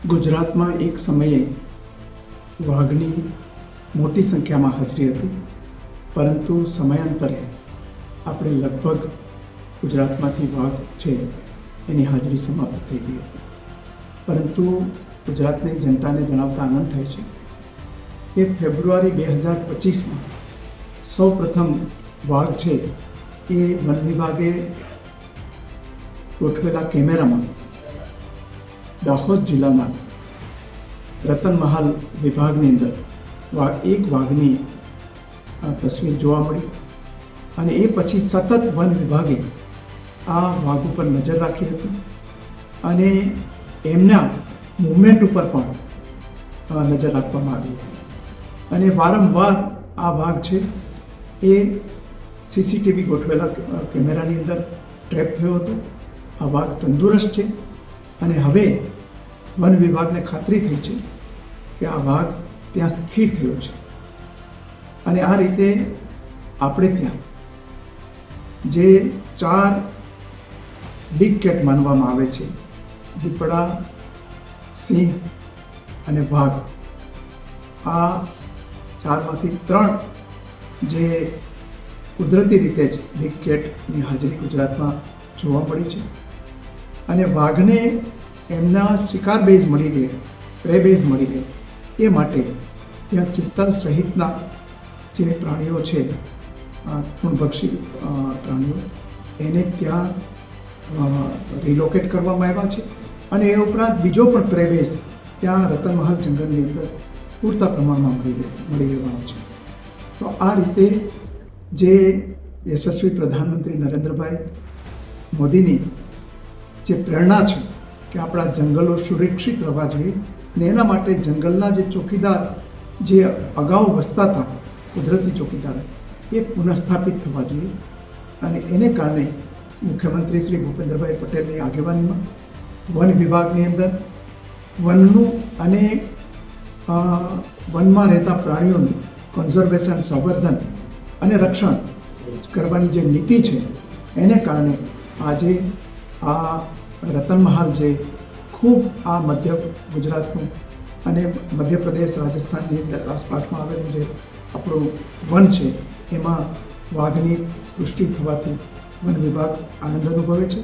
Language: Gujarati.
ગુજરાતમાં એક સમયે વાઘની મોટી સંખ્યામાં હાજરી હતી, પરંતુ સમયાંતરે આપણે લગભગ ગુજરાતમાંથી વાઘ છે એની હાજરી સમાપ્ત થઈ ગઈ હતી. પરંતુ ગુજરાતની જનતાને જણાવતા આનંદ થાય છે કે ફેબ્રુઆરી 2025માં સૌ પ્રથમ વાઘ છે એ વન વિભાગે ગોઠવેલા કેમેરામાં દાહોદ જિલ્લાના રતનમહાલ વિભાગની અંદર એક વાઘની તસવીર જોવા મળી. અને એ પછી સતત વન વિભાગે આ વાઘ ઉપર નજર રાખી હતી અને એમના મૂવમેન્ટ ઉપર પણ નજર રાખવામાં આવી હતી. અને વારંવાર આ વાઘ છે એ સીસીટીવી ગોઠવેલા કેમેરાની અંદર ટ્રેપ થયો હતો. આ વાઘ તંદુરસ્ત છે અને હવે વન વિભાગને ખાતરી થઈ છે કે આ વાઘ ત્યાં સ્થિર થયો છે. અને આ રીતે આપણે ત્યાં જે 4 બિગ કેટ માનવામાં આવે છે, દીપડા, સિંહ અને વાઘ, આ 4માંથી 3 જે કુદરતી રીતે જ બિગ કેટની હાજરી ગુજરાતમાં જોવા મળી છે. અને વાઘને એમના શિકાર બેઝ મળી રહે, પ્રે બેઝ મળી રહે, એ માટે ત્યાં ચિત્તલ સહિતના જે પ્રાણીઓ છે, તૃણભક્ષી પ્રાણીઓ, એને ત્યાં રિલોકેટ કરવામાં આવ્યા છે. અને એ ઉપરાંત બીજો પણ પ્રે બેઝ ત્યાં રતનમહાલ જંગલની અંદર પૂરતા પ્રમાણમાં મળી રહેવાનો છે. તો આ રીતે જે યશસ્વી પ્રધાનમંત્રી નરેન્દ્રભાઈ મોદીની જે પ્રેરણા છે કે આપણા જંગલો સુરક્ષિત રહેવા જોઈએ અને એના માટે જંગલના જે ચોકીદાર જે અગાઉ વસતા હતા, કુદરતી ચોકીદાર, એ પુનઃસ્થાપિત થવા જોઈએ. અને એને કારણે મુખ્યમંત્રી શ્રી ભૂપેન્દ્રભાઈ પટેલની આગેવાનીમાં વન વિભાગની અંદર વનનું અને વનમાં રહેતા પ્રાણીઓનું કન્ઝર્વેશન, સંવર્ધન અને રક્ષણ કરવાની જે નીતિ છે, એને કારણે આજે આ રતનમહાલ જે ખૂબ આ મધ્ય ગુજરાતનું અને મધ્યપ્રદેશ, રાજસ્થાનની આસપાસમાં આવેલું જે આપણું વન છે, એમાં વાઘની પુષ્ટિ થવાથી વન વિભાગ આનંદ અનુભવે છે.